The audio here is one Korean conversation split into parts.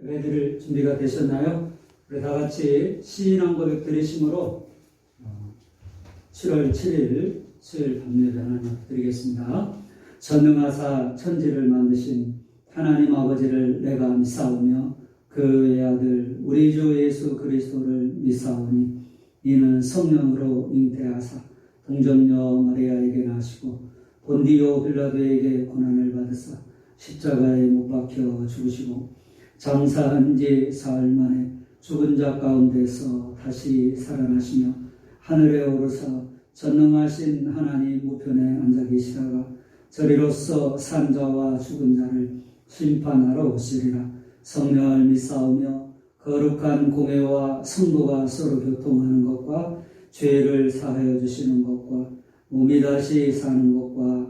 예배드릴 준비가 되셨나요? 우리 다 같이 신앙 고백 드리심으로 7월 7일 수요일 밤 예배 하나님 드리겠습니다. 전능하사 천지를 만드신 하나님 아버지를 내가 믿사오며 그의 아들 우리 주 예수 그리스도를 믿사오니 이는 성령으로 잉태하사 동정녀 마리아에게 나시고 본디오 빌라도에게 고난을 받으사 십자가에 못 박혀 죽으시고 장사한 지 사흘 만에 죽은 자 가운데서 다시 살아나시며 하늘에 오르사 전능하신 하나님 우편에 앉아 계시다가 저리로서 산 자와 죽은 자를 심판하러 오시리라. 성령을 믿사오며 거룩한 공회와 성도가 서로 교통하는 것과 죄를 사하여 주시는 것과 몸이 다시 사는 것과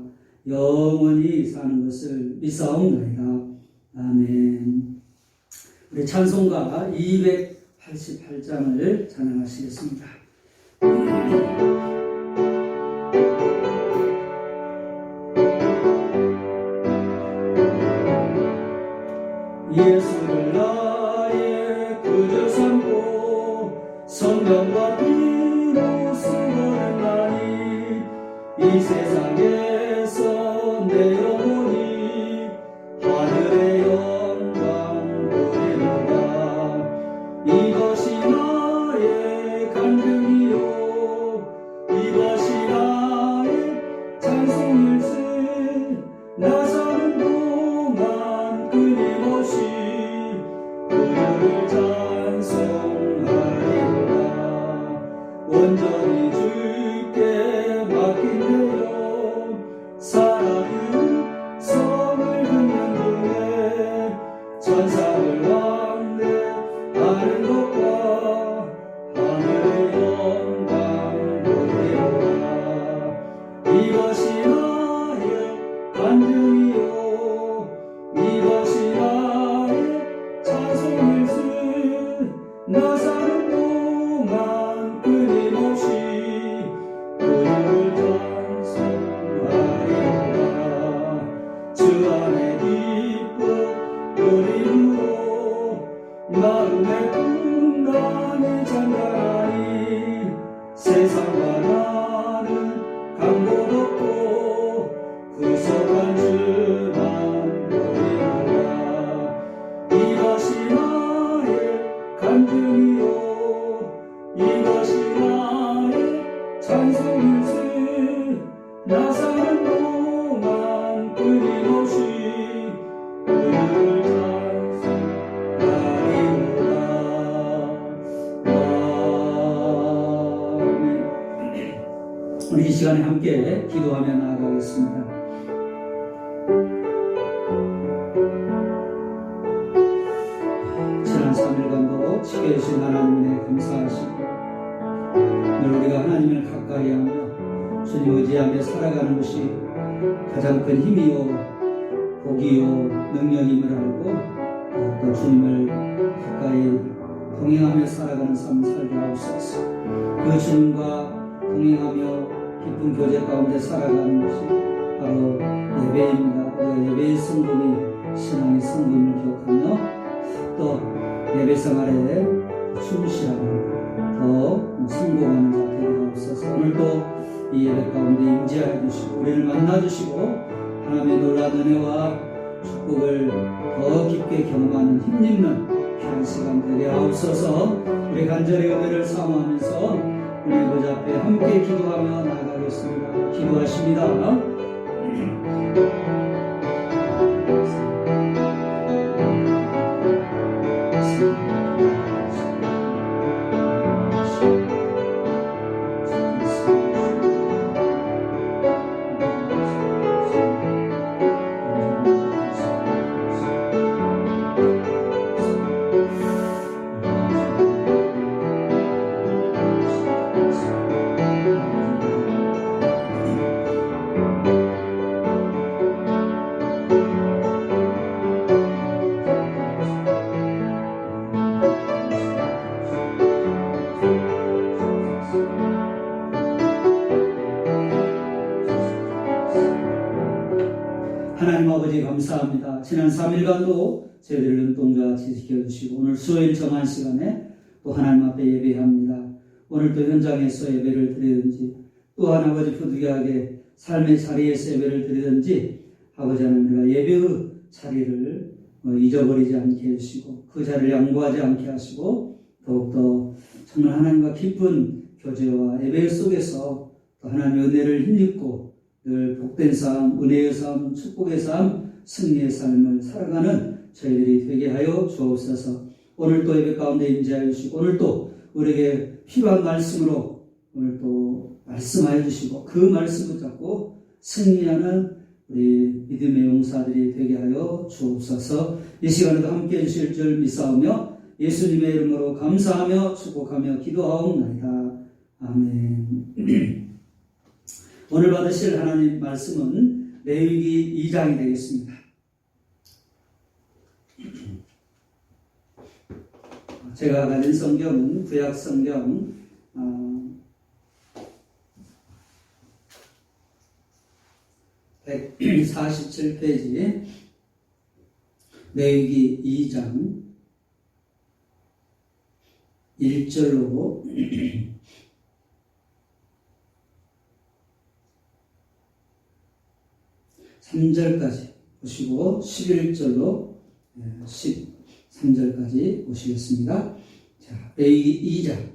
영원히 사는 것을 믿사옵나이다. 아멘. 우리 찬송가 288장을 찬양하시겠습니다. 예수를 나의 구주 삼고 성령과 피로 쓰거든나니 이 세상에서 내 영혼이 하늘의 영광 보리로다. 이것이 나의 간증이요 이것이 나의 찬송일세. 나 사는 동안 끊임없이 그를 찬송하리로다. 온전히 주께 맡긴대요. 사랑은 성을 긋는 중에 천사를 왕래하는 것과 하늘의 영광 보리로다. 이것이 나의 간증이요 이것이 나의 찬송일세. 나 사는 동안 끊임없이 그를 찬송하리로다. 주 안에 기쁨 그리움으로 마음의 풍랑이 잠잠하니 세상과 나는 강도 없고 구속한 주만 보리로다. 이것이 나의 간증이요 이것이 나의 찬송일세. 나 사는 동안 끊임없이 그를 찬송하리로다. 아멘. 우리 이 시간에 함께 기도하며 나아가겠습니다. 지난 3일간도 지켜주신 하나님에 감사하시고 늘 우리가 하나님을 가까이 하며 주님 의지하며 살아가는 것이 가장 큰 힘이요 복이요 능력임을 알고 또 주님을 가까이 동행하며 살아가는 삶을 살게 하옵소서. 그 주님과 동행하며 깊은 교제 가운데 살아가는 것이 바로 예배입니다. 우리가 예배의 성분이 신앙의 성분을 기억하며 또 예배 생활에 충실하고 더 성공하는 자 되게 하옵소서. 오늘도 이 예배 가운데 임재하여 주시고 우리를 만나주시고 하나님의 놀라운 은혜와 축복을 더 깊게 경험하는 힘있는 귀한 시간 되게 하옵소서. 우리 간절히 은혜를 사모하면서 우리 보좌 앞에 함께 기도하며 나아가겠습니다. 기도하십니다. 하나님 아버지 감사합니다. 지난 3일간도 저희들을 눈동자같이 지켜주시고 오늘 수요일 정한 시간에 또 하나님 앞에 예배합니다. 오늘 또 현장에서 예배를 드리든지 또한 아버지 부득이하게 삶의 자리에서 예배를 드리든지 아버지 하나님 우리가 예배의 자리를 잊어버리지 않게 해주시고 그 자리를 양보하지 않게 하시고 더욱더 정말 하나님과 깊은 교제와 예배 속에서 또 하나님의 은혜를 힘입고 늘 복된 삶, 은혜의 삶, 축복의 삶, 승리의 삶을 살아가는 저희들이 되게 하여 주옵소서. 오늘 또 예배 가운데 임재하여 주시고 오늘 또 우리에게 필요한 말씀으로 오늘 또 말씀하여 주시고 그 말씀 붙잡고 승리하는 우리 믿음의 용사들이 되게 하여 주옵소서. 이 시간에도 함께해 주실 줄 믿사오며 예수님의 이름으로 감사하며 축복하며 기도하옵나이다. 아멘. 오늘 받으실 하나님 말씀은 레위기 2장이 되겠습니다. 제가 가진 성경은 구약 성경 147페이지 레위기 2장 1절로 3절까지 보시고 11절로 13절까지 보시겠습니다. 자, 레위기 2장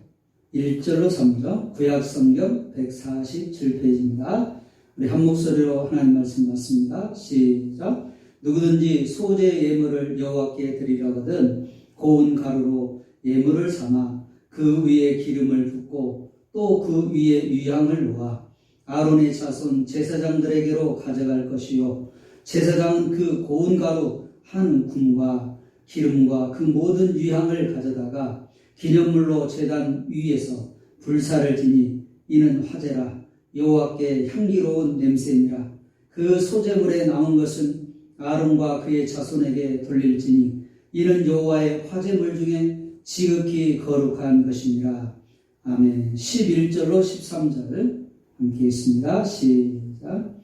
1절로 3절 구약성경 147페이지입니다. 우리 한 목소리로 하나님 말씀 받습니다. 시작. 누구든지 소재 예물을 여호와께 드리려거든 고운 가루로 예물을 삼아 그 위에 기름을 붓고 또 그 위에 유향을 놓아 아론의 자손 제사장들에게로 가져갈 것이요 제사장은 그 고운 가루 한 움과 기름과 그 모든 유향을 가져다가 기념물로 제단 위에서 불사를 지니 이는 화제라 여호와께 향기로운 냄새니라. 그 소재물에 남은 것은 아론과 그의 자손에게 돌릴지니 이는 여호와의 화제물 중에 지극히 거룩한 것이니라. 아멘. 11절로 13절 함께 있습니다. 시작.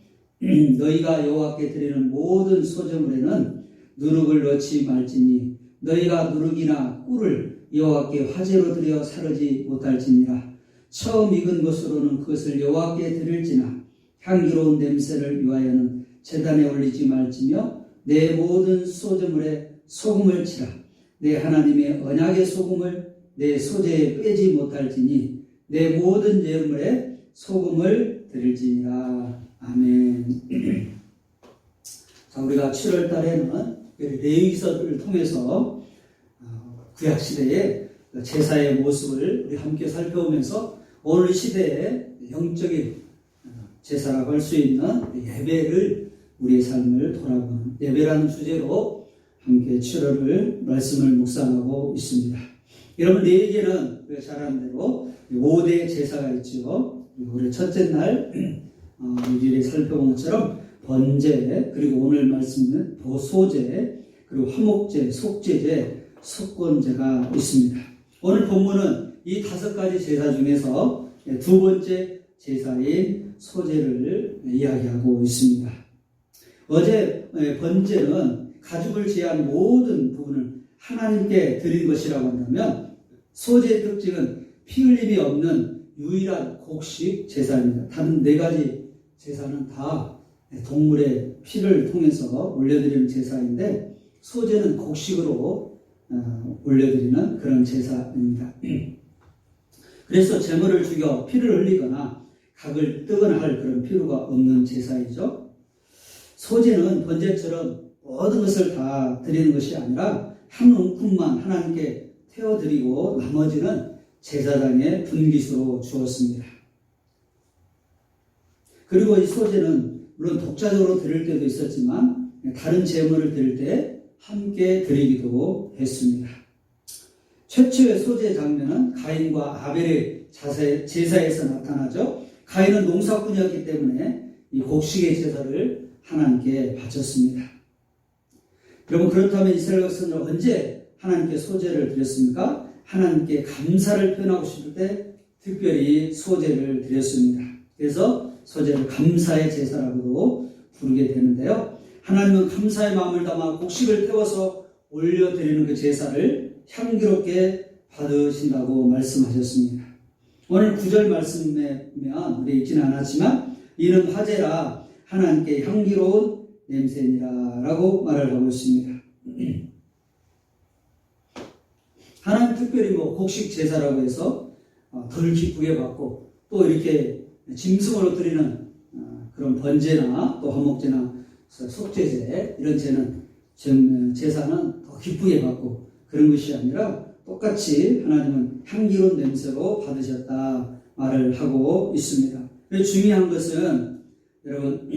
너희가 여호와께 드리는 모든 소재물에는 누룩을 넣지 말지니 너희가 누룩이나 꿀을 여호와께 화제로 드려 사르지 못할지니라. 처음 익은 것으로는 그것을 여호와께 드릴지나 향기로운 냄새를 위하여는 제단에 올리지 말지며 내 모든 소재물에 소금을 치라. 내 하나님의 언약의 소금을 내 소재에 빼지 못할지니 내 모든 예물에 소금을 드릴지니라. 아멘. 자, 우리가 7월 달에는 레위기서를 통해서 구약시대의 제사의 모습을 우리 함께 살펴보면서 오늘 시대의 영적인 제사라고 할 수 있는 예배를 우리의 삶을 돌아보는 예배라는 주제로 함께 7월을 말씀을 묵상하고 있습니다. 여러분 레위기는 우리가 잘 아는 대로 5대 제사가 있죠. 우리 첫째 날 우리를 살펴본 것처럼 번제 그리고 오늘 말씀은 도소제 그리고 화목제, 속제제, 속건제가 있습니다. 오늘 본문은 이 5가지 제사 중에서 두 번째 제사인 소제를 이야기하고 있습니다. 어제 번제는 가죽을 제한 모든 부분을 하나님께 드린 것이라고 한다면 소제의 특징은 피 흘림이 없는 유일한 곡식 제사입니다. 다른 4가지 제사는 다 동물의 피를 통해서 올려드리는 제사인데 소제는 곡식으로 올려드리는 그런 제사입니다. 그래서 제물을 죽여 피를 흘리거나 각을 뜨거나 할 그런 필요가 없는 제사이죠. 소제는 번제처럼 모든 것을 다 드리는 것이 아니라 한 움큼만 하나님께 태워드리고 나머지는 제사장의 분깃으로 주었습니다. 그리고 이 소제는 물론 독자적으로 드릴 때도 있었지만 다른 제물을 드릴 때 함께 드리기도 했습니다. 최초의 소제 장면은 가인과 아벨의 제사에서 나타나죠. 가인은 농사꾼이었기 때문에 이 곡식의 제사를 하나님께 바쳤습니다. 여러분 그렇다면 이스라엘 백성들은 언제 하나님께 소제를 드렸습니까? 하나님께 감사를 표현하고 싶을 때 특별히 소제를 드렸습니다. 그래서 소제를 감사의 제사라고도 부르게 되는데요. 하나님은 감사의 마음을 담아 곡식을 태워서 올려드리는 그 제사를 향기롭게 받으신다고 말씀하셨습니다. 오늘 9절 말씀에 보면 우리 읽지는 않았지만 이는 화제라 하나님께 향기로운 냄새니라 라고 말을 하고 있습니다. 하나님 특별히 곡식 제사라고 해서 덜 기쁘게 받고 또 이렇게 짐승으로 드리는 그런 번제나 또 화목제나 속죄제 이런 제사는 더 기쁘게 받고 그런 것이 아니라 똑같이 하나님은 향기로운 냄새로 받으셨다 말을 하고 있습니다. 중요한 것은 여러분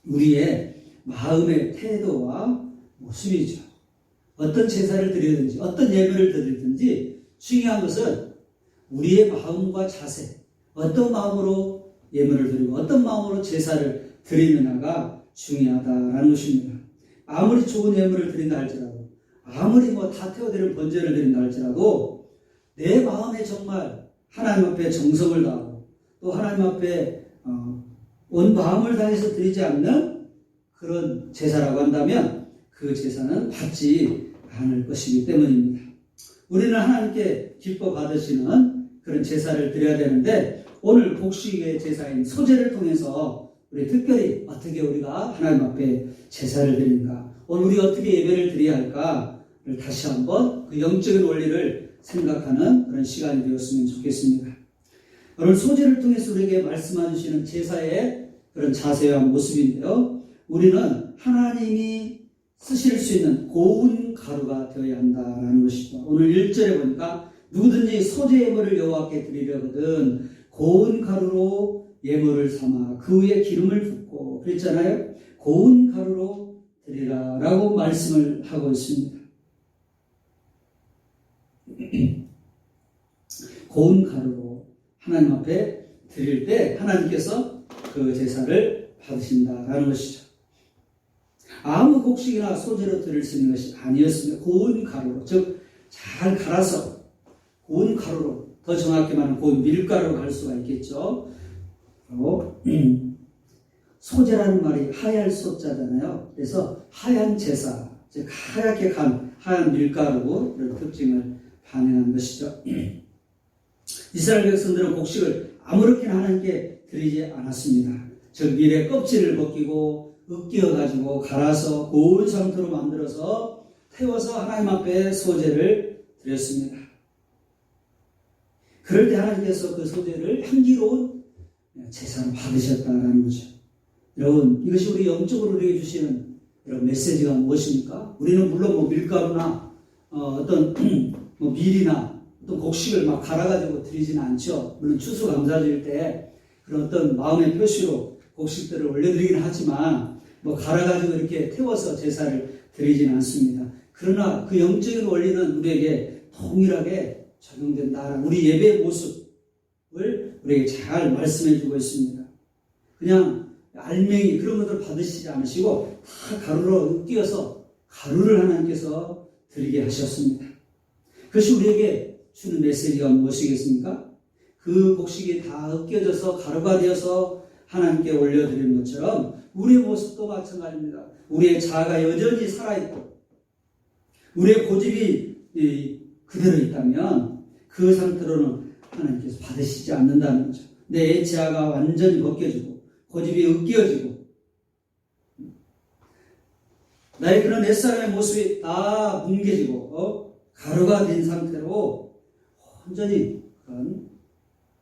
우리의 마음의 태도와 모습이죠. 어떤 제사를 드리든지 어떤 예배를 드리든지 중요한 것은 우리의 마음과 자세, 어떤 마음으로 예물을 드리고 어떤 마음으로 제사를 드리느냐가 중요하다라는 것입니다. 아무리 좋은 예물을 드린다 할지라도 아무리 다 태워드리는 번제를 드린다 할지라도 내 마음에 정말 하나님 앞에 정성을 다하고 또 하나님 앞에 온 마음을 다해서 드리지 않는 그런 제사라고 한다면 그 제사는 받지 않을 것이기 때문입니다. 우리는 하나님께 기뻐 받으시는 그런 제사를 드려야 되는데 오늘 곡식의 제사인 소제를 통해서 우리 특별히 어떻게 우리가 하나님 앞에 제사를 드리는가, 오늘 우리 어떻게 예배를 드려야 할까를 다시 한번 그 영적인 원리를 생각하는 그런 시간이 되었으면 좋겠습니다. 오늘 소제를 통해서 우리에게 말씀해 주시는 제사의 그런 자세와 모습인데요. 우리는 하나님이 쓰실 수 있는 고운 가루가 되어야 한다라는 것이죠. 오늘 1절에 보니까 누구든지 소제 예물을 여호와께 드리려거든 고운 가루로 예물을 삼아 그 위에 기름을 붓고 그랬잖아요. 고운 가루로 드리라 라고 말씀을 하고 있습니다. 고운 가루로 하나님 앞에 드릴 때 하나님께서 그 제사를 받으신다라는 것이죠. 아무 곡식이나 소재로 드릴 수 있는 것이 아니었습니다. 고운 가루로, 즉 잘 갈아서 고운 가루로, 더 정확히 말하면 고운 밀가루로 갈 수가 있겠죠. 그리고 소재라는 말이 하얄 소자잖아요. 그래서 하얀 제사, 즉 하얗게 간 하얀 밀가루 이런 특징을 반영한 것이죠. 이스라엘 백성들은 곡식을 아무렇게나 하나님께 드리지 않았습니다. 즉 밀의 껍질을 벗기고 으깨어가지고 갈아서 고운 상태로 만들어서 태워서 하나님 앞에 소제를 드렸습니다. 그럴 때 하나님께서 그 소제를 향기로운 제사로 받으셨다는 거죠. 여러분, 이것이 우리 영적으로 우리에게 주시는 이런 메시지가 무엇입니까? 우리는 물론 밀가루나 어떤 밀이나 어떤 곡식을 막 갈아가지고 드리지는 않죠. 물론 추수감사절 때 그런 어떤 마음의 표시로 곡식들을 올려드리긴 하지만 갈아가지고 이렇게 태워서 제사를 드리지는 않습니다. 그러나 그 영적인 원리는 우리에게 동일하게 적용된다. 우리 예배의 모습을 우리에게 잘 말씀해주고 있습니다. 그냥 알맹이 그런 것들 받으시지 않으시고 다 가루로 으깨어서 가루를 하나님께서 드리게 하셨습니다. 그것이 우리에게 주는 메시지가 무엇이겠습니까? 그 곡식이 다 으깨져서 가루가 되어서 하나님께 올려드리는 것처럼 우리의 모습도 마찬가지입니다. 우리의 자아가 여전히 살아있고 우리의 고집이 그대로 있다면 그 상태로는 하나님께서 받으시지 않는다는 거죠. 내 자아가 완전히 벗겨지고 고집이 으깨어지고 나의 그런 옛사람의 모습이 다 뭉개지고 가루가 된 상태로 온전히 그런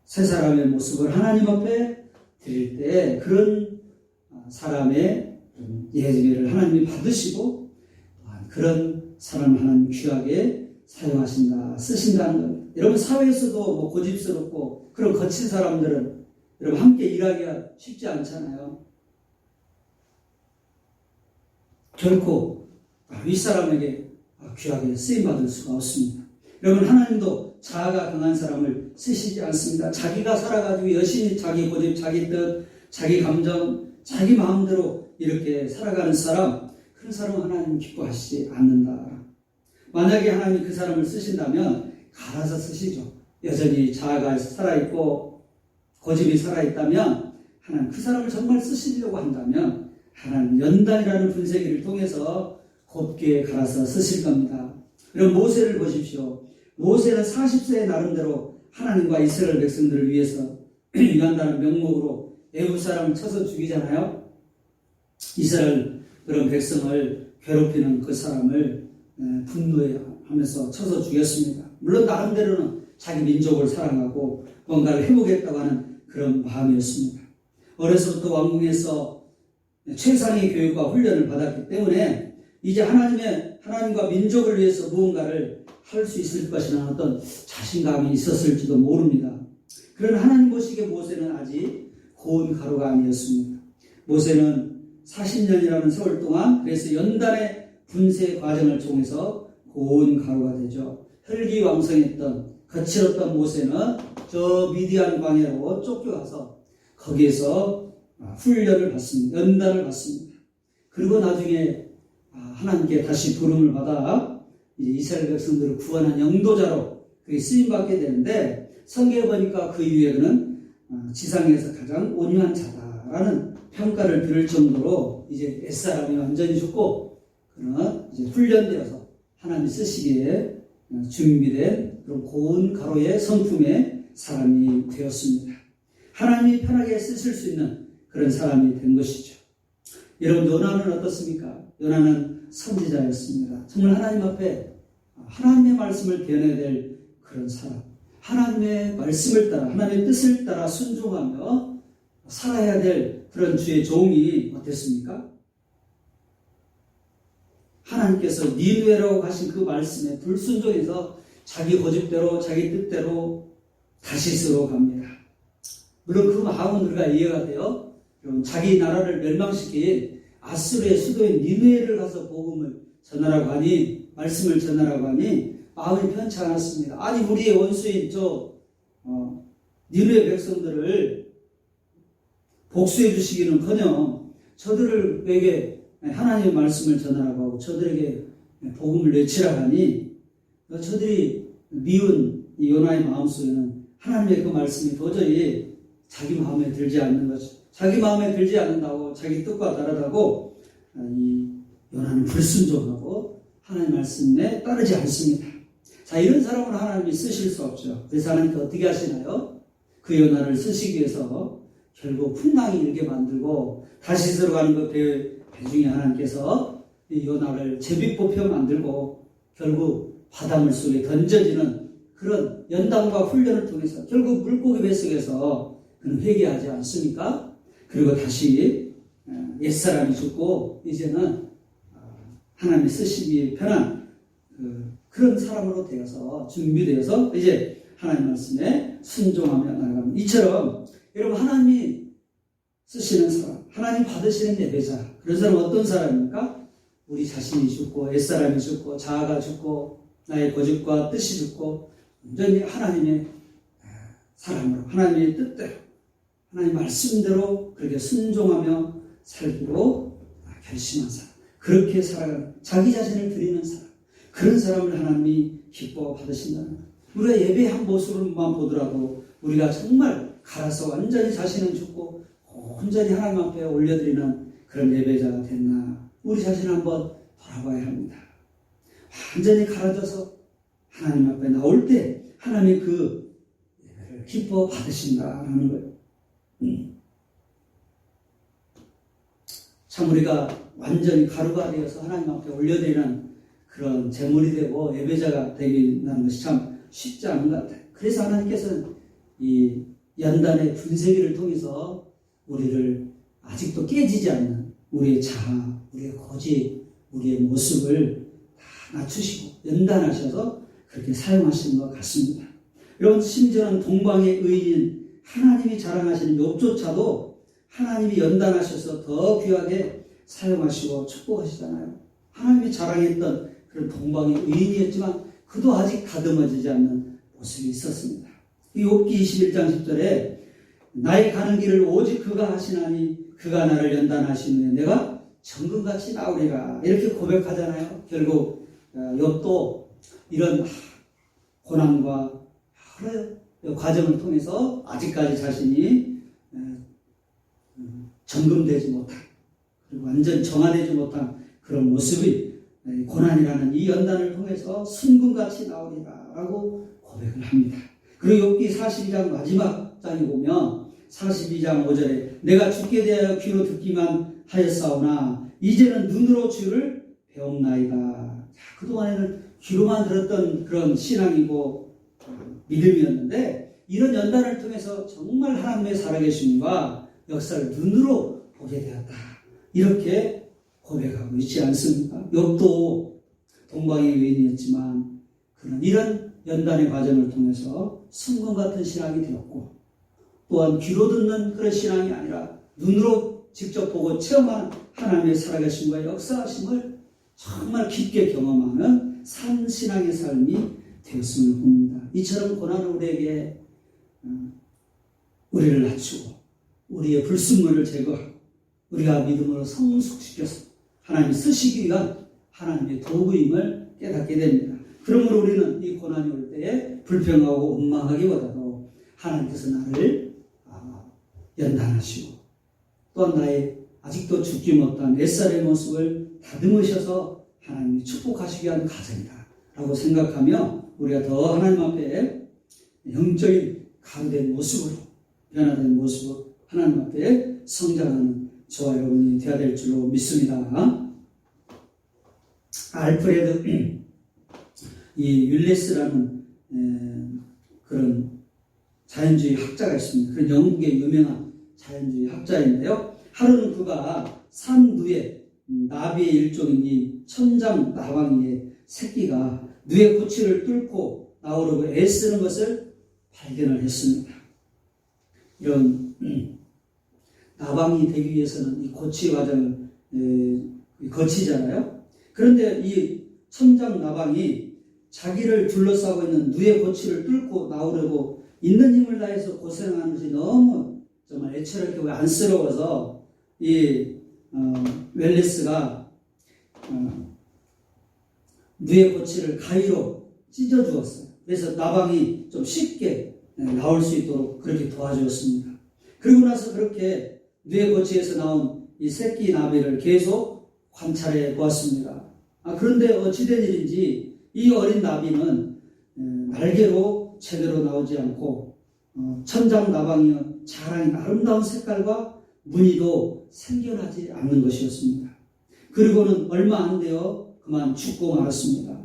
새 사람의 모습을 하나님 앞에 드릴 때 그런 사람의 예배를 하나님이 받으시고 그런 사람을 하나님 귀하게 사용하신다, 쓰신다는 겁니다. 여러분 사회에서도 고집스럽고 그런 거친 사람들은 여러분 함께 일하기가 쉽지 않잖아요. 결코 윗사람에게 귀하게 쓰임받을 수가 없습니다. 여러분 하나님도 자아가 강한 사람을 쓰시지 않습니다. 자기가 살아가지고 여신이 자기 고집, 자기 뜻, 자기 감정, 자기 마음대로 이렇게 살아가는 사람, 그런 사람은 하나님 기뻐하시지 않는다. 만약에 하나님이 그 사람을 쓰신다면 갈아서 쓰시죠. 여전히 자아가 살아있고 고집이 살아있다면 하나님 그 사람을 정말 쓰시려고 한다면 하나님 연단이라는 분쇄기를 통해서 곱게 갈아서 쓰실 겁니다. 그럼 모세를 보십시오. 모세는 40세의 나름대로 하나님과 이스라엘 백성들을 위해서 위한다는 명목으로 애굽 사람을 쳐서 죽이잖아요. 이스라엘 그런 백성을 괴롭히는 그 사람을 분노하면서 쳐서 죽였습니다. 물론 나름대로는 자기 민족을 사랑하고 뭔가를 해보겠다고 하는 그런 마음이었습니다. 어려서부터 왕궁에서 최상의 교육과 훈련을 받았기 때문에 이제 하나님과 민족을 위해서 무언가를 할 수 있을 것이라는 어떤 자신감이 있었을지도 모릅니다. 그러나 하나님 보시기에 모세는 아직 고운 가루가 아니었습니다. 모세는 40년이라는 세월 동안 그래서 연단의 분쇄 과정을 통해서 고운 가루가 되죠. 혈기왕성했던 거칠었던 모세는 저 미디안 광야로 쫓겨가서 거기에서 훈련을 받습니다. 연단을 받습니다. 그리고 나중에 하나님께 다시 부름을 받아 이제 이스라엘 백성들을 구원한 영도자로 그게 쓰임받게 되는데 성경에 보니까 그 이후에는 지상에서 가장 온유한 자다라는 평가를 들을 정도로 이제 옛사람이 완전히 죽고 그러나 이제 훈련되어서 하나님이 쓰시기에 준비된 그런 고운 가루의 성품의 사람이 되었습니다. 하나님이 편하게 쓰실 수 있는 그런 사람이 된 것이죠. 여러분 요나는 어떻습니까? 요나는 선지자였습니다. 정말 하나님 앞에 하나님의 말씀을 변해야 될 그런 사람. 하나님의 말씀을 따라 하나님의 뜻을 따라 순종하며 살아야 될 그런 주의 종이 어땠습니까? 하나님께서 니느웨라고 하신 그 말씀에 불순종해서 자기 고집대로 자기 뜻대로 다시스로 갑니다. 물론 그 마음은 우리가 이해가 돼요. 자기 나라를 멸망시킨 아수르의 수도인 니느웨를 가서 복음을 전하라고 하니 말씀을 전하라고 하니 마음이 편치 않았습니다. 아니 우리의 원수인 니느웨 백성들을 복수해 주시기는커녕 저들에게 하나님의 말씀을 전하라고 하고 저들에게 복음을 외치라고 하니 저들이 미운 이 요나의 마음속에는 하나님의 그 말씀이 도저히 자기 마음에 들지 않는 거죠. 자기 마음에 들지 않는다고 자기 뜻과 다르다고 이 요나는 불순종하고 하나님 말씀에 따르지 않습니다. 자, 이런 사람을 하나님이 쓰실 수 없죠. 그래서 하나님께 어떻게 하시나요? 그 요나를 쓰시기 위해서 결국 풍랑이 일게 만들고 다시스로 가는 그 배 중에 하나님께서 이 요나를 제비 뽑혀 만들고 결국 바닷물 속에 던져지는 그런 연단과 훈련을 통해서 결국 물고기 뱃속에서 그는 회개하지 않습니까? 그리고 다시 옛사람이 죽고 이제는 하나님이 쓰시기 편한 그런 사람으로 되어서 준비되어서 이제 하나님 말씀에 순종하며 나아갑니다. 이처럼 여러분 하나님이 쓰시는 사람, 하나님 받으시는 예배자 그런 사람은 어떤 사람입니까? 우리 자신이 죽고 옛사람이 죽고 자아가 죽고 나의 고집과 뜻이 죽고 완전히 하나님의 사람으로 하나님의 뜻대로 하나님 말씀대로 그렇게 순종하며 살기로 결심한 사람, 그렇게 살아가는 자기 자신을 드리는 사람, 그런 사람을 하나님이 기뻐 받으신다는 것. 우리가 예배한 모습을만 보더라도 우리가 정말 갈아서 완전히 자신은 죽고 온전히 하나님 앞에 올려드리는 그런 예배자가 됐나, 우리 자신을 한번 돌아봐야 합니다. 완전히 갈아져서 하나님 앞에 나올 때 하나님이 그 예배를 기뻐 받으신다라는 거예요. 참 우리가 완전히 가루가 되어서 하나님 앞에 올려드리는 그런 제물이 되고 예배자가 되기는 것이 참 쉽지 않은 것 같아요. 그래서 하나님께서는 이 연단의 분쇄기를 통해서 우리를 아직도 깨지지 않는 우리의 자아, 우리의 고집, 우리의 모습을 다 낮추시고 연단하셔서 그렇게 사용하시는 것 같습니다. 여러분 심지어는 동방의 의인 하나님이 자랑하시는 욥조차도 하나님이 연단하셔서 더 귀하게 사용하시고 축복하시잖아요. 하나님이 자랑했던 그런 동방의 의인이었지만 그도 아직 다듬어지지 않는 모습이 있었습니다. 이 욥기 21장 10절에 나의 가는 길을 오직 그가 하시나니 그가 나를 연단하시면 내가 정금같이 나오리라 이렇게 고백하잖아요. 결국 욥도 이런 고난과 여러 과정을 통해서 아직까지 자신이 정금되지 못한 그리고 완전 정화되지 못한 그런 모습이 고난이라는 이 연단을 통해서 순금같이 나오리라 라고 고백을 합니다. 그리고 욥기 42장 마지막 장에 보면 42장 5절에 내가 주께 대하여 귀로 듣기만 하였사오나 이제는 눈으로 주를 배움나이다. 그동안에는 귀로만 들었던 그런 신앙이고 믿음이었는데 이런 연단을 통해서 정말 하나님의 살아계심과 역사를 눈으로 보게 되었다. 이렇게 고백하고 있지 않습니까? 욥도 동방의 여인이었지만 그는 이런 연단의 과정을 통해서 순금 같은 신앙이 되었고 또한 귀로 듣는 그런 신앙이 아니라 눈으로 직접 보고 체험한 하나님의 살아계심과 역사하심을 정말 깊게 경험하는 산 신앙의 삶이 되었음을 봅니다. 이처럼 고난은 우리에게 우리를 낮추고 우리의 불순물을 제거하고 우리가 믿음으로 성숙시켜서 하나님이 쓰시기 위한 하나님의 도구임을 깨닫게 됩니다. 그러므로 우리는 이 고난이 올 때에 불평하고 원망하기보다도 하나님께서 나를 연단하시고 또한 나의 아직도 죽지 못한 햇살의 모습을 다듬으셔서 하나님이 축복하시기 위한 과정이다 라고 생각하며 우리가 더 하나님 앞에 영적인 가루된 모습으로 변화된 모습으로 하나님 앞에 성장하는 저와 여러분이 되어야 될 줄로 믿습니다. 알프레드 이 율레스라는 그런 자연주의 학자가 있습니다. 그런 영국의 유명한 자연주의 학자인데요. 하루는 그가 산 누에 나비의 일종인 이 천장 나방이의 새끼가 누에 고치를 뚫고 나오려고 애쓰는 것을 발견을 했습니다. 이런 나방이 되기 위해서는 이 고치 과정을 거치잖아요. 그런데 이 천장 나방이 자기를 둘러싸고 있는 누에 고치를 뚫고 나오려고 있는 힘을 다해서 고생하는 것이 너무 정말 애처롭게 안쓰러워서 이 웰레스가 누에 고치를 가위로 찢어 주었어요. 그래서 나방이 좀 쉽게 나올 수 있도록 그렇게 도와주었습니다. 그리고 나서 그렇게 누에 고치에서 나온 이 새끼 나비를 계속 관찰해 보았습니다. 그런데 어찌된 일인지 이 어린 나비는 날개로 제대로 나오지 않고 천장 나방이여 자랑이 아름다운 색깔과 무늬도 생겨나지 않는 것이었습니다. 그리고는 얼마 안 되어 그만 죽고 말았습니다.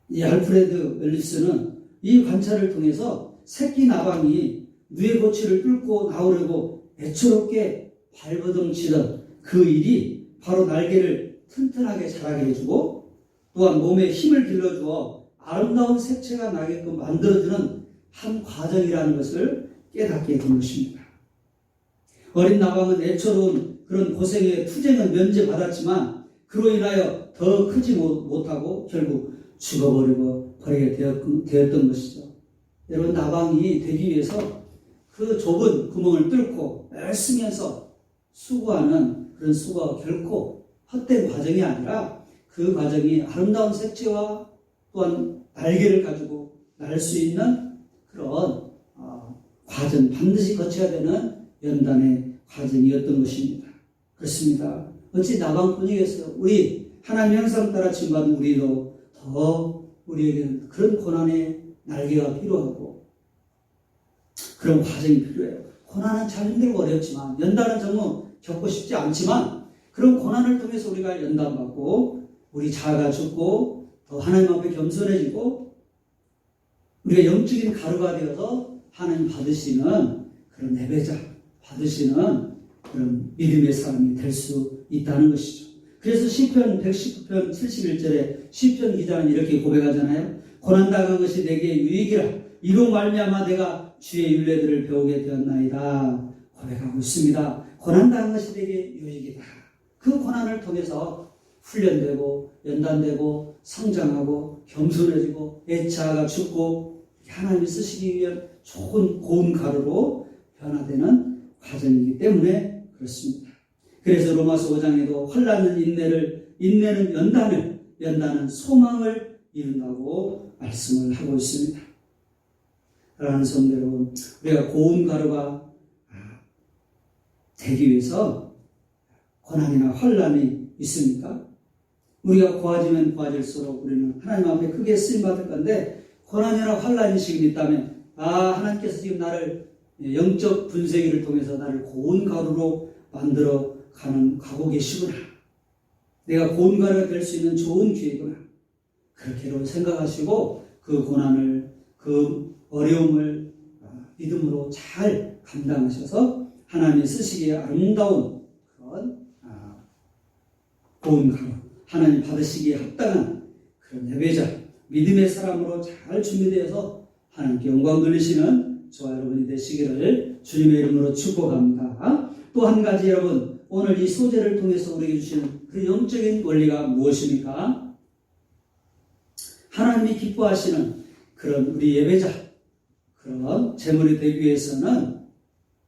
이 알프레드 웰리스는 이 관찰을 통해서 새끼 나방이 누에 고치를 뚫고 나오려고 애처롭게 발버둥치던 그 일이 바로 날개를 튼튼하게 자라게 해주고 또한 몸에 힘을 길러주어 아름다운 색채가 나게끔 만들어주는 한 과정이라는 것을 깨닫게 된 것입니다. 어린 나방은 애처로운 그런 고생의 투쟁은 면제받았지만 그로 인하여 더 크지 못하고 결국 죽어버리고 버리게 되었던 것이죠. 여러분, 나방이 되기 위해서 그 좁은 구멍을 뚫고 애쓰면서 수고하는 그런 수고가 결코 헛된 과정이 아니라 그 과정이 아름다운 색채와 또한 날개를 가지고 날 수 있는 그런 과정, 반드시 거쳐야 되는 연단의 과정이었던 것입니다. 그렇습니다. 어찌 나방뿐이겠어요. 우리 하나님 형상 따라 지음받은 우리도 더 우리에게는 그런 고난의 날개가 필요하고 그런 과정이 필요해요. 고난은 참 힘들고 어렵지만 연단은 정말 겪고 싶지 않지만 그런 고난을 통해서 우리가 연단받고 우리 자아가 죽고 더 하나님 앞에 겸손해지고 우리가 영적인 가루가 되어서 하나님 받으시는 그런 예배자 받으시는 그런 믿음의 사람이 될 수 있다는 것이죠. 그래서 시편 119편 71절에 시편 기자는 이렇게 고백하잖아요. 고난당한 것이 내게 유익이라 이로 말미암아 내가 주의 율례들을 배우게 되었나이다 고백하고 있습니다. 고난당한 것이 내게 유익이다. 그 고난을 통해서 훈련되고 연단되고 성장하고 겸손해지고 애차가 죽고 하나님이 쓰시기 위한 좋은 고운 가루로 변화되는 과정이기 때문에 그렇습니다. 그래서 로마서 5장에도 환난은 인내는 연단은 소망을 이룬다고 말씀을 하고 있습니다. 사랑하는 성도 여러분, 우리가 고운 가루가 되기 위해서 고난이나 환난이 있습니까? 우리가 고아지면 고아질수록 우리는 하나님 앞에 크게 쓰임받을 건데, 고난이나 환란이 지금 있다면 하나님께서 지금 나를 영적 분쇄기를 통해서 나를 고운 가루로 만들어 가고 계시구나. 내가 고운 가루가 될 수 있는 좋은 기회구나. 그렇게 생각하시고 그 고난을, 그 어려움을 믿음으로 잘 감당하셔서 하나님이 쓰시기에 아름다운 그런 고운 가루, 하나님 받으시기에 합당한 그런 예배자, 믿음의 사람으로 잘 준비되어서 하나님께 영광 돌리시는 저와 여러분이 되시기를 주님의 이름으로 축복합니다. 또 한 가지 여러분, 오늘 이 소재를 통해서 우리에게 주시는 그 영적인 원리가 무엇입니까? 하나님이 기뻐하시는 그런 우리 예배자, 그런 제물이 되기 위해서는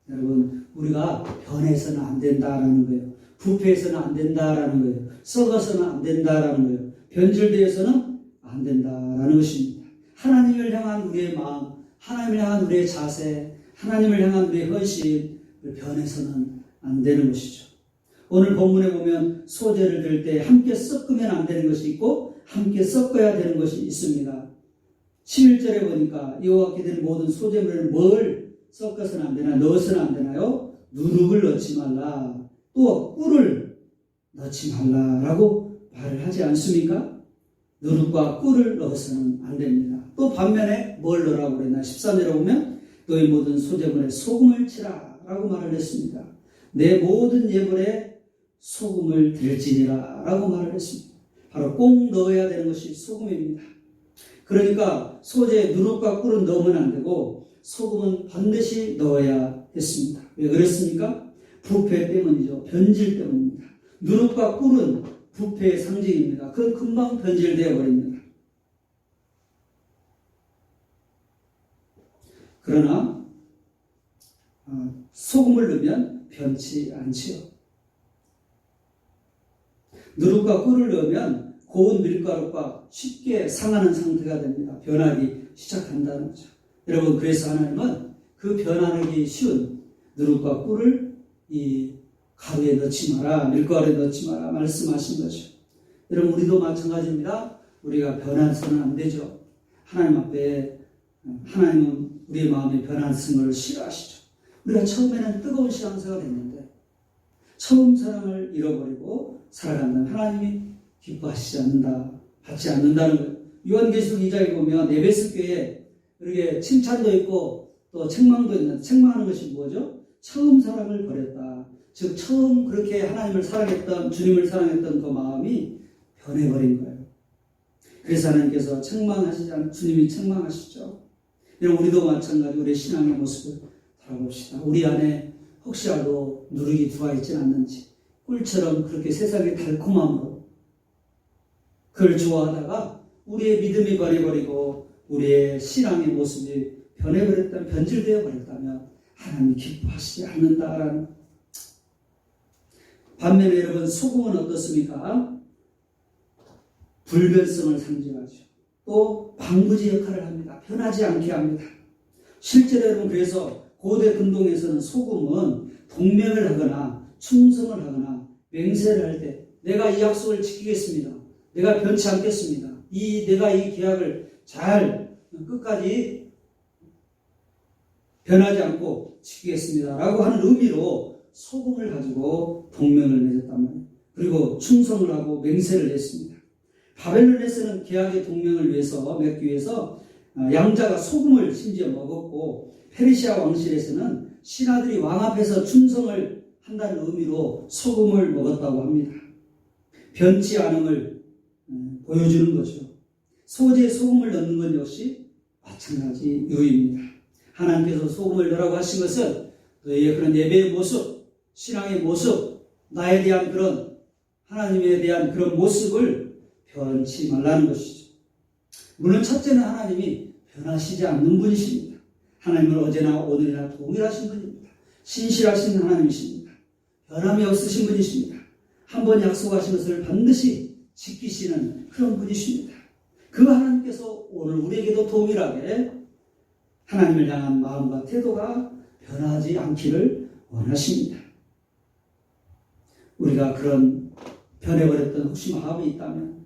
여러분, 우리가 변해서는 안 된다라는 거예요. 부패해서는 안 된다라는 거예요. 썩어서는 안 된다라는 거예요. 변질되어서는 안 된다라는 것입니다. 하나님을 향한 우리의 마음, 하나님을 향한 우리의 자세, 하나님을 향한 우리의 헌신을 변해서는 안 되는 것이죠. 오늘 본문에 보면 소재를 들 때 함께 섞으면 안 되는 것이 있고 함께 섞어야 되는 것이 있습니다. 11절에 보니까 이와 같게 된 모든 소재물을 뭘 섞어서는 안 되나, 넣어서는 안 되나요? 누룩을 넣지 말라, 또 꿀을 넣지 말라라고 말을 하지 않습니까? 누룩과 꿀을 넣어서는 안 됩니다. 또 반면에 뭘 넣으라고 그랬나? 13절에 보면 너희 모든 소재물에 소금을 치라 라고 말을 했습니다. 내 모든 예물에 소금을 들지니라 라고 말을 했습니다. 바로 꼭 넣어야 되는 것이 소금입니다. 그러니까 소재에 누룩과 꿀은 넣으면 안 되고 소금은 반드시 넣어야 했습니다. 왜 그랬습니까? 부패 때문이죠. 변질 때문입니다. 누룩과 꿀은 부패의 상징입니다. 그건 금방 변질되어 버립니다. 그러나 소금을 넣으면 변치 않지요. 누룩과 꿀을 넣으면 고운 밀가루가 쉽게 상하는 상태가 됩니다. 변하기 시작한다는 거죠. 여러분, 그래서 하나님은 그 변하기 쉬운 누룩과 꿀을 이 가루에 넣지 마라, 밀가루에 넣지 마라 말씀하신 거죠. 여러분, 우리도 마찬가지입니다. 우리가 변해서는 안 되죠. 하나님 앞에 하나님은 우리의 마음에 변하는 걸 싫어하시죠. 우리가 처음에는 뜨거운 신앙생활을 했는데 처음 사랑을 잃어버리고 살아간다면 하나님이 기뻐하시지 않는다, 받지 않는다는 거예요. 요한계시록 2장에 보면 에베소 교회에 이렇게 칭찬도 있고 또 책망도 있는데, 책망하는 것이 뭐죠? 처음 사랑을 버렸다. 즉 처음 그렇게 하나님을 사랑했던, 주님을 사랑했던 그 마음이 변해버린 거예요. 그래서 하나님께서 책망하시지 않고 주님이 책망하시죠. 여러분, 우리도 마찬가지 우리의 신앙의 모습을 돌아봅시다. 우리 안에 혹시라도 누룩이 들어와 있지는 않는지, 꿀처럼 그렇게 세상의 달콤함으로 그걸 좋아하다가 우리의 믿음이 변해버리고 우리의 신앙의 모습이 변해버렸다면, 변질되어 버렸다면 하나님이 기뻐하시지 않는다라는. 반면에 여러분, 소금은 어떻습니까? 불변성을 상징하죠. 또 방부제 역할을 합니다. 변하지 않게 합니다. 실제로 여러분, 그래서 고대 근동에서는 소금은 동맹을 하거나 충성을 하거나 맹세를 할 때 내가 이 약속을 지키겠습니다. 내가 변치 않겠습니다. 내가 이 계약을 잘 끝까지 변하지 않고 지키겠습니다. 라고 하는 의미로 소금을 가지고 동맹을 맺었다면, 그리고 충성을 하고 맹세를 했습니다. 바벨론에서는 계약의 동맹을 맺기 위해서 양자가 소금을 심지어 먹었고, 페르시아 왕실에서는 신하들이 왕 앞에서 충성을 한다는 의미로 소금을 먹었다고 합니다. 변치 않음을 보여주는 거죠. 소재에 소금을 넣는 것 역시 마찬가지 이유입니다. 하나님께서 소금을 넣으라고 하신 것은 너희의 그런 예배의 모습, 신앙의 모습, 나에 대한 그런 하나님에 대한 그런 모습을 변치 말라는 것이죠. 물론 첫째는 하나님이 변하시지 않는 분이십니다. 하나님은 어제나 오늘이나 동일하신 분입니다. 신실하신 하나님이십니다. 변함이 없으신 분이십니다. 한번 약속하신 것을 반드시 지키시는 그런 분이십니다. 그 하나님께서 오늘 우리에게도 동일하게 하나님을 향한 마음과 태도가 변하지 않기를 원하십니다. 우리가 그런 변해버렸던 혹시 마음이 있다면,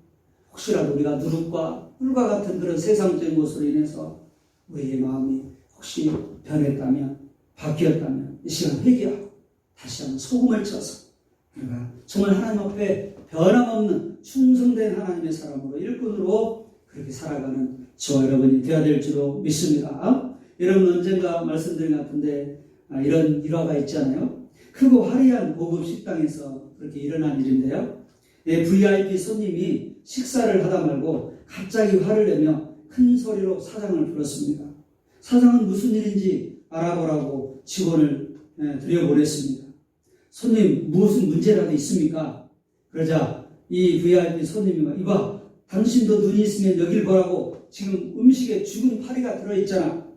혹시라도 우리가 누룩과 꿀과 같은 그런 세상적인 것으로 인해서 우리의 마음이 혹시 변했다면, 바뀌었다면 이 시간 회개하고 다시 한번 소금을 쳐서 우리가 정말 하나님 앞에 변함없는 충성된 하나님의 사람으로 일꾼으로 그렇게 살아가는 저와 여러분이 되어야 될 줄로 믿습니다. 여러분 언젠가 말씀드린 것 같은데 이런 일화가 있잖아요. 크고 화려한 고급 식당에서 그렇게 일어난 일인데요. VIP 손님이 식사를 하다 말고 갑자기 화를 내며 큰 소리로 사장을 불렀습니다. 사장은 무슨 일인지 알아보라고 직원을 들여보냈습니다. 손님, 무슨 문제라도 있습니까? 그러자 이 VIP 손님이 이봐, 당신도 눈이 있으면 여길 보라고. 지금 음식에 죽은 파리가 들어있잖아.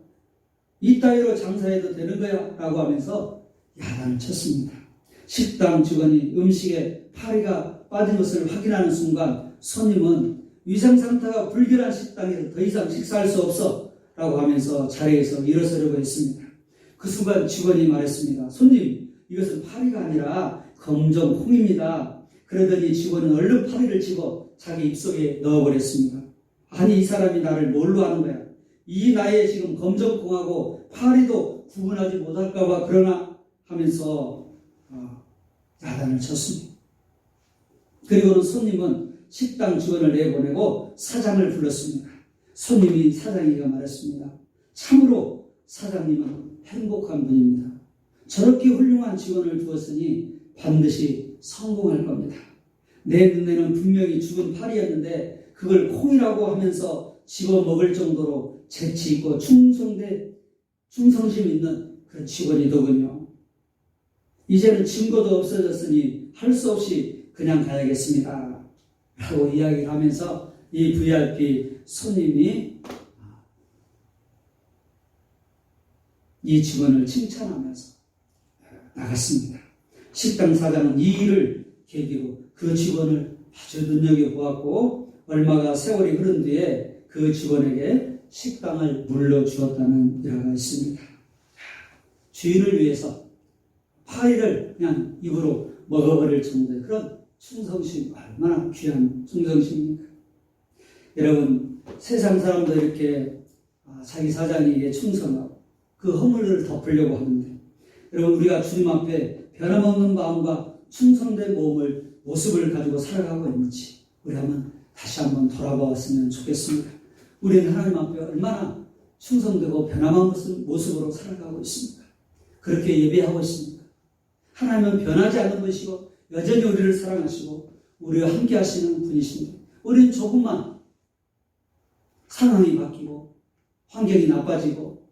이따위로 장사해도 되는 거야? 라고 하면서 야단을 쳤습니다. 식당 직원이 음식에 파리가 빠진 것을 확인하는 순간 손님은 위생 상태가 불결한 식당에서 더 이상 식사할 수 없어 라고 하면서 자리에서 일어서려고 했습니다. 그 순간 직원이 말했습니다. 손님, 이것은 파리가 아니라 검정 콩입니다. 그러더니 직원은 얼른 파리를 집어 자기 입속에 넣어버렸습니다. 아니, 이 사람이 나를 뭘로 하는 거야? 이 나이에 지금 검정 콩하고 파리도 구분하지 못할까봐 그러나 하면서 야단을 쳤습니다. 그리고는 손님은 식당 직원을 내보내고 사장을 불렀습니다. 손님이 사장에게 말했습니다. 참으로 사장님은 행복한 분입니다. 저렇게 훌륭한 직원을 두었으니 반드시 성공할 겁니다. 내 눈에는 분명히 죽은 파리였는데 그걸 콩이라고 하면서 집어먹을 정도로 재치 있고 충성심 있는 그런 직원이더군요. 이제는 증거도 없어졌으니 할 수 없이 그냥 가야겠습니다. 라고 이야기를 하면서 이 VIP 손님이 이 직원을 칭찬하면서 나갔습니다. 식당 사장은 이 일을 계기로 그 직원을 아주 눈여겨보았고 얼마가 세월이 흐른 뒤에 그 직원에게 식당을 물려주었다는 일화가 있습니다. 주인을 위해서 파리를 그냥 입으로 먹어버릴 정도의 그런 충성심, 얼마나 귀한 충성심입니까? 여러분, 세상 사람도 이렇게 자기 사장에게 충성하고 그 허물을 덮으려고 하는데, 여러분, 우리가 주님 앞에 변함없는 마음과 충성된 모습을 가지고 살아가고 있는지 우리 한번 다시 한번 돌아보았으면 좋겠습니다. 우리는 하나님 앞에 얼마나 충성되고 변함없는 모습으로 살아가고 있습니까? 그렇게 예배하고 있습니까? 하나님은 변하지 않는 분이시고 여전히 우리를 사랑하시고 우리와 함께 하시는 분이십니다. 우리는 조금만 상황이 바뀌고 환경이 나빠지고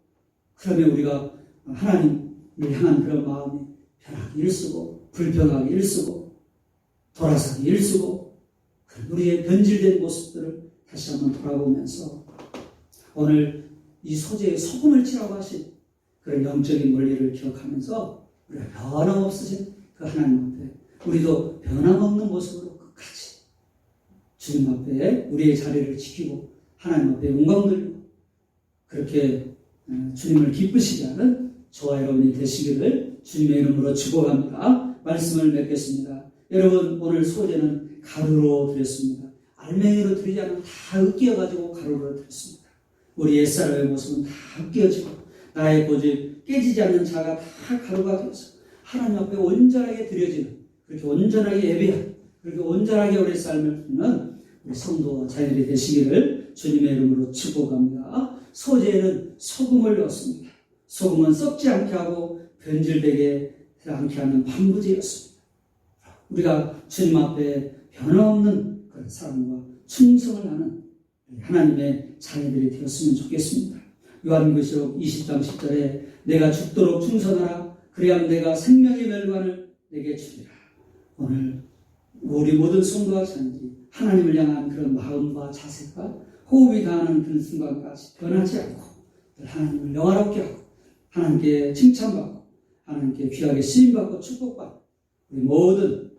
그러면 우리가 하나님을 향한 그런 마음이 편하게 일쓰고 불평하게 일쓰고 돌아서기 일쓰고 우리의 변질된 모습들을 다시 한번 돌아보면서 오늘 이 소재에 소금을 치라고 하신 그런 영적인 원리를 기억하면서 우리가 변함없으신 그 하나님 앞에 우리도 변함없는 모습으로 끝까지 주님 앞에 우리의 자리를 지키고 하나님 앞에 영광 돌리고 그렇게 주님을 기쁘시게 하는 저와 여러분이 되시기를 주님의 이름으로 축복합니다. 말씀을 맺겠습니다. 여러분, 오늘 소재는 가루로 드렸습니다. 알맹이로 드리지 않으면 다 으깨어가지고 가루로 드렸습니다. 우리 옛사람의 모습은 다 으깨어지고 나의 고집 깨지지 않는 자가 다 가루가 되어서 하나님 앞에 온전하게 드려지는 그렇게 온전하게 예배하는 그렇게 온전하게 우리 삶을 드리는 우리 성도와 자녀들이 되시기를 주님의 이름으로 축복합니다. 소재에는 소금을 넣었습니다. 소금은 썩지 않게 하고 변질되게 않게 하는 방부제였습니다. 우리가 주님 앞에 변함없는 그런 사랑과 충성을 하는 하나님의 자녀들이 되었으면 좋겠습니다. 요한계시록 20장 10절에 내가 죽도록 충성하라 그래야 내가 생명의 멸관을 내게 주리라. 오늘 우리 모든 성도와 자녀들이 하나님을 향한 그런 마음과 자세가 호흡이 닿는 그런 순간까지 변하지 않고 하나님을 영화롭게 하고 하나님께 칭찬받고 하나님께 귀하게 쓰임받고 축복받고 우리 모든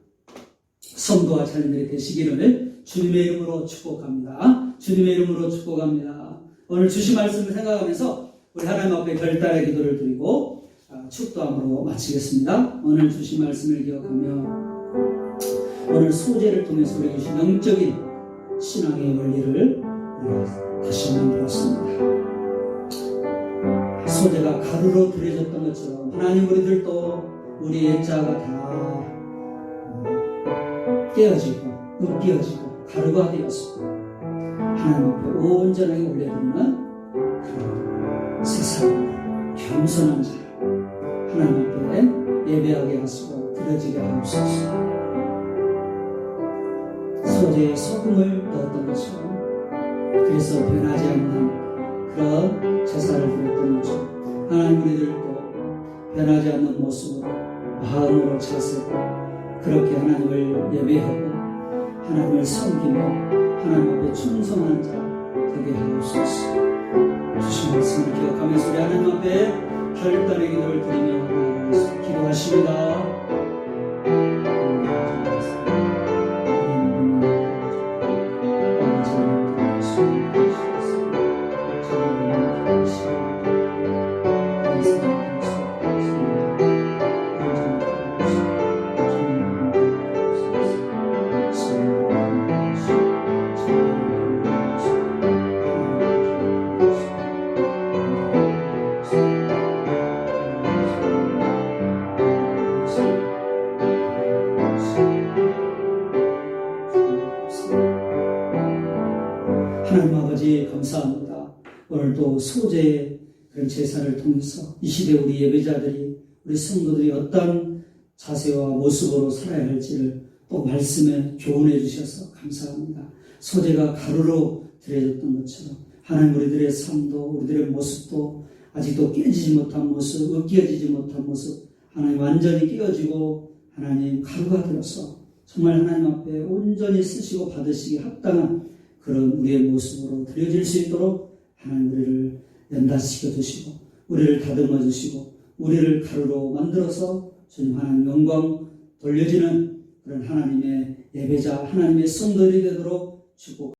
성도와 자녀들이 되시기를 주님의 이름으로 축복합니다. 주님의 이름으로 축복합니다. 오늘 주신 말씀을 생각하면서 우리 하나님 앞에 별달의 기도를 드리고 축도함으로 마치겠습니다. 오늘 주신 말씀을 기억하며 오늘 소재를 통해서 우리 주신 영적인 신앙의 원리를 다시 한번 배웠습니다. 소재가 가루로 들여졌던 것처럼 하나님 우리들도 우리 옛자가 다 깨어지고 으깨어지고 가루가 되어서 하나님 앞에 온전하게 올려드리는 그런 세상 겸손한 자 하나님 앞에 예배하게 하시고 드려지게 하옵소서. 소재에 소금을 넣었던 것처럼 그래서 변하지 않는 그런 제사를 드렸던 것처럼 하나님 우리들도 변하지 않는 모습으로 마음으로 자세로 그렇게 하나님을 예배하고 하나님을 섬기며 하나님 앞에 충성한 자 되게 하옵소서. 주신 말씀을 기억하면서 우리 하나님 앞에 혈단의 기도를 드리며 기도하십니다. 하나님 아버지 감사합니다. 오늘도 소재의 그런 제사를 통해서 이 시대 우리 예배자들이 우리 성도들이 어떤 자세와 모습으로 살아야 할지를 또 말씀에 교훈해 주셔서 감사합니다. 소재가 가루로 드려졌던 것처럼 하나님 우리들의 삶도 우리들의 모습도 아직도 깨지지 못한 모습, 으깨어지지 못한 모습 하나님 완전히 깨어지고 하나님 가루가 되어서 정말 하나님 앞에 온전히 쓰시고 받으시기 합당한 그런 우리의 모습으로 드려질 수 있도록 하나님 우리를 연단시켜 주시고 우리를 다듬어 주시고 우리를 가루로 만들어서 주님 하나님 영광 돌려지는 그런 하나님의 예배자 하나님의 성도들이 되도록 축복하옵소서.